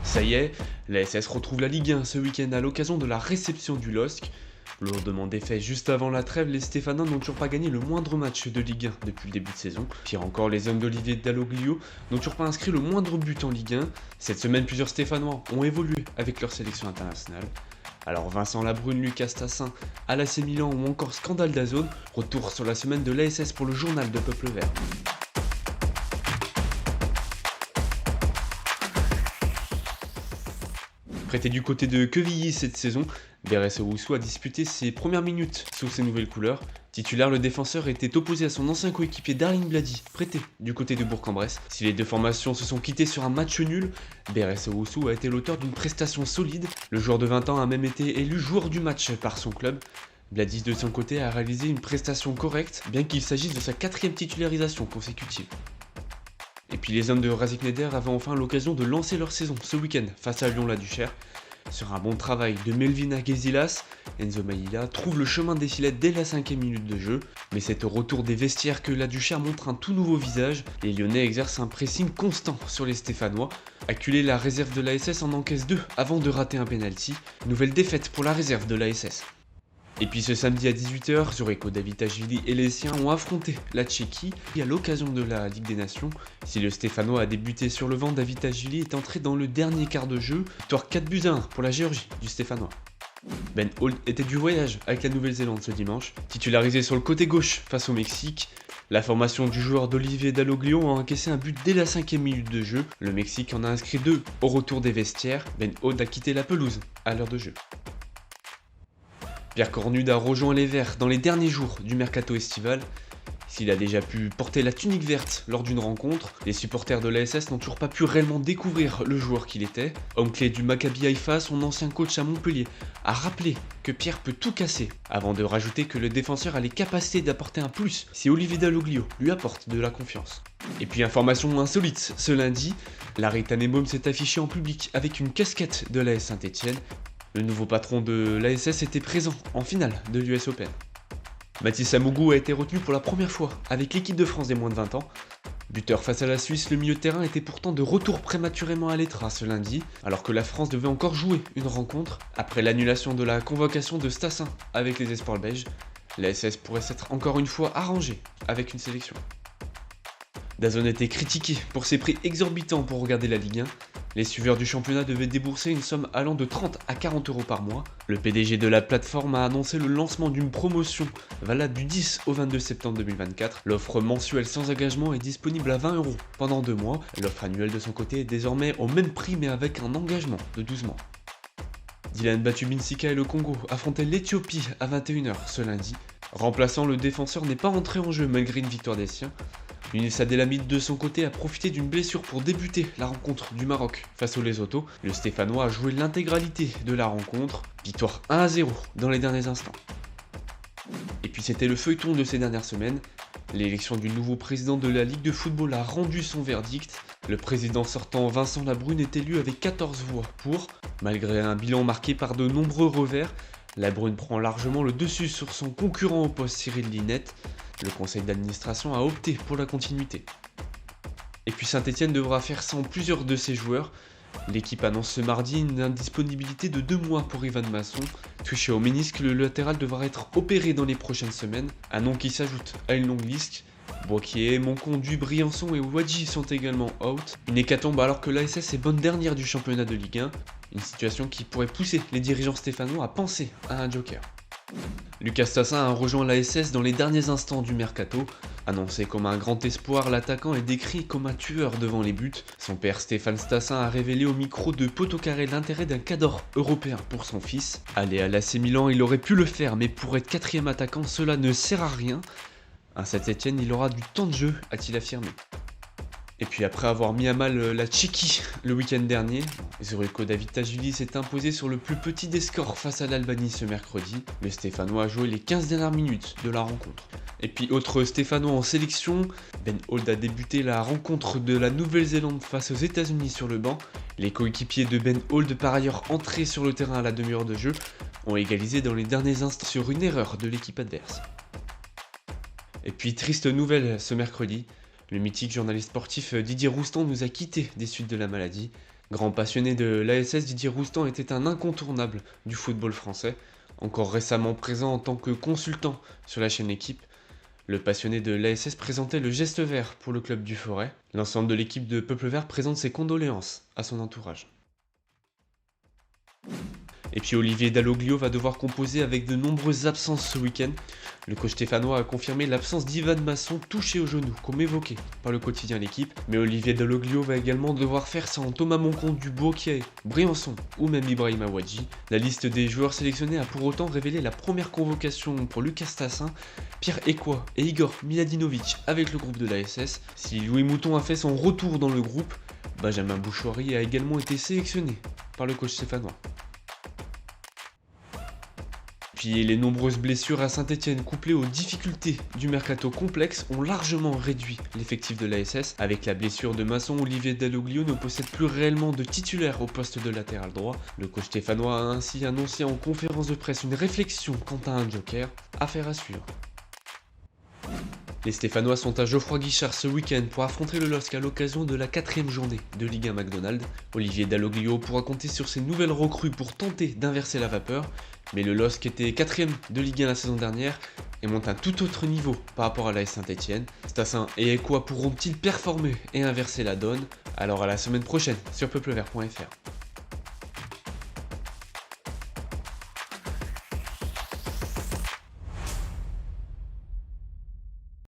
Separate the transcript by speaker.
Speaker 1: Ça y est, la SS retrouve la Ligue 1 ce week-end à l'occasion de la réception du LOSC. Lourdement défait juste avant la trêve, les Stéphanois n'ont toujours pas gagné le moindre match de Ligue 1 depuis le début de saison. Pire encore, les hommes d'Olivier Dalloglio n'ont toujours pas inscrit le moindre but en Ligue 1. Cette semaine, plusieurs Stéphanois ont évolué avec leur sélection internationale. Alors Vincent Labrune, Lucas Tassin, l'AC Milan ou encore Scandale d'Azone, retour sur la semaine de l'ASS pour le journal de Peuple Vert. Prêté du côté de Quevilly cette saison, Beresse Owusu a disputé ses premières minutes sous ses nouvelles couleurs. Titulaire, le défenseur était opposé à son ancien coéquipier Darling Blady, prêté du côté de Bourg-en-Bresse. Si les deux formations se sont quittées sur un match nul, Beresse Owusu a été l'auteur d'une prestation solide. Le joueur de 20 ans a même été élu joueur du match par son club. Blady de son côté a réalisé une prestation correcte, bien qu'il s'agisse de sa 4e titularisation consécutive. Et puis les hommes de Razikneder avaient enfin l'occasion de lancer leur saison ce week-end face à Lyon-la-Duchère. Sur un bon travail de Melvin Gezilas, Enzo Maïla trouve le chemin des filets dès la 5e minute de jeu, mais c'est au retour des vestiaires que la Duchère montre un tout nouveau visage. Les Lyonnais exercent un pressing constant sur les Stéphanois. Acculé, la réserve de l'ASS en encaisse 2 avant de rater un penalty. Nouvelle défaite pour la réserve de l'ASS. Et puis ce samedi à 18h, Zureko Davitashvili et les siens ont affronté la Tchéquie à l'occasion de la Ligue des Nations. Si le Stéphanois a débuté sur le vent, Davitashvili est entré dans le dernier quart de jeu, victoire 4-1 pour la Géorgie du Stéphanois. Ben Holt était du voyage avec la Nouvelle-Zélande ce dimanche, titularisé sur le côté gauche face au Mexique. La formation du joueur d'Olivier Dalloglio a encaissé un but dès la 5e minute de jeu. Le Mexique en a inscrit 2 au retour des vestiaires. Ben Holt a quitté la pelouse à l'heure de jeu. Pierre Cornude a rejoint les Verts dans les derniers jours du mercato estival. S'il a déjà pu porter la tunique verte lors d'une rencontre, les supporters de l'ASS n'ont toujours pas pu réellement découvrir le joueur qu'il était. Homme clé du Maccabi Haïfa, son ancien coach à Montpellier a rappelé que Pierre peut tout casser, avant de rajouter que le défenseur a les capacités d'apporter un plus si Olivier Dalloglio lui apporte de la confiance. Et puis information insolite, ce lundi, Larry Tannenbaum s'est affiché en public avec une casquette de l'AS Saint-Etienne. Le nouveau patron de l'ASS était présent en finale de l'US Open. Mathis Amougou a été retenu pour la première fois avec l'équipe de France des moins de 20 ans. Buteur face à la Suisse, le milieu de terrain était pourtant de retour prématurément à l'Etra ce lundi, alors que la France devait encore jouer une rencontre. Après l'annulation de la convocation de Stassin avec les espoirs belges, l'ASS pourrait s'être encore une fois arrangé avec une sélection. DAZN était critiqué pour ses prix exorbitants pour regarder la Ligue 1. Les suiveurs du championnat devaient débourser une somme allant de 30 à 40 euros par mois. Le PDG de la plateforme a annoncé le lancement d'une promotion valable du 10 au 22 septembre 2024. L'offre mensuelle sans engagement est disponible à 20 euros pendant 2 mois. L'offre annuelle de son côté est désormais au même prix mais avec un engagement de 12 mois. Dylan Batubinsika et le Congo affrontaient l'Éthiopie à 21h ce lundi. Remplaçant, le défenseur n'est pas entré en jeu malgré une victoire des siens. Younes Abdelhamid de son côté a profité d'une blessure pour débuter la rencontre du Maroc face aux Lesotho. Le Stéphanois a joué l'intégralité de la rencontre, victoire 1-0 dans les derniers instants. Et puis c'était le feuilleton de ces dernières semaines. L'élection du nouveau président de la Ligue de football a rendu son verdict. Le président sortant Vincent Labrune est élu avec 14 voix pour. Malgré un bilan marqué par de nombreux revers, Labrune prend largement le dessus sur son concurrent au poste Cyril Linette. Le conseil d'administration a opté pour la continuité. Et puis Saint-Etienne devra faire sans plusieurs de ses joueurs. L'équipe annonce ce mardi une indisponibilité de 2 mois pour Ivan Masson. Touché au ménisque, le latéral devra être opéré dans les prochaines semaines. Un nom qui s'ajoute à une longue liste. Boquier, Monconduit, Briançon et Wadji sont également out. Une hécatombe alors que l'ASS est bonne dernière du championnat de Ligue 1. Une situation qui pourrait pousser les dirigeants stéphanois à penser à un joker. Lucas Tassin a rejoint l'ASS dans les derniers instants du mercato. Annoncé comme un grand espoir, l'attaquant est décrit comme un tueur devant les buts. Son père Stéphane Stassin a révélé au micro de Poto Carré l'intérêt d'un cadre européen pour son fils. Aller à l'AC Milan, il aurait pu le faire, mais pour être 4e attaquant, cela ne sert à rien. À Saint-Etienne, il aura du temps de jeu, a-t-il affirmé. Et puis après avoir mis à mal la Tchéquie le week-end dernier, Zureko Davitashvili s'est imposé sur le plus petit des scores face à l'Albanie ce mercredi. Le Stéphanois a joué les 15 dernières minutes de la rencontre. Et puis autre Stéphanois en sélection, Ben Holt a débuté la rencontre de la Nouvelle-Zélande face aux États-Unis sur le banc. Les coéquipiers de Ben Holt, par ailleurs entrés sur le terrain à la demi-heure de jeu, ont égalisé dans les derniers instants sur une erreur de l'équipe adverse. Et puis triste nouvelle ce mercredi. Le mythique journaliste sportif Didier Roustan nous a quittés des suites de la maladie. Grand passionné de l'ASS, Didier Roustan était un incontournable du football français, encore récemment présent en tant que consultant sur la chaîne Équipe. Le passionné de l'ASS présentait le geste vert pour le club du Forêt. L'ensemble de l'équipe de Peuple Vert présente ses condoléances à son entourage. Et puis Olivier Dalloglio va devoir composer avec de nombreuses absences ce week-end. Le coach stéphanois a confirmé l'absence d'Ivan Masson touché au genou, comme évoqué par le quotidien L'équipe. Mais Olivier Dalloglio va également devoir faire sans Thomas Moncon, Duboquier, Briançon ou même Ibrahim Awadji. La liste des joueurs sélectionnés a pour autant révélé la première convocation pour Lucas Tassin, Pierre Ekwa et Igor Miladinovic avec le groupe de l'ASS. Si Louis Mouton a fait son retour dans le groupe, Benjamin Bouchoirie a également été sélectionné par le coach stéphanois. Puis les nombreuses blessures à Saint-Etienne couplées aux difficultés du mercato complexe ont largement réduit l'effectif de l'ASS. Avec la blessure de Masson, Olivier Dalloglio ne possède plus réellement de titulaire au poste de latéral droit. Le coach stéphanois a ainsi annoncé en conférence de presse une réflexion quant à un joker, affaire à suivre. Les Stéphanois sont à Geoffroy Guichard ce week-end pour affronter le LOSC à l'occasion de la 4ème journée de Ligue 1 McDonald's. Olivier Dalloglio pourra compter sur ses nouvelles recrues pour tenter d'inverser la vapeur, mais le LOSC était 4ème de Ligue 1 la saison dernière et monte à un tout autre niveau par rapport à l'AS Saint-Etienne. Tassin et Ekwa pourront-ils performer et inverser la donne? Alors à la semaine prochaine sur peuplevert.fr.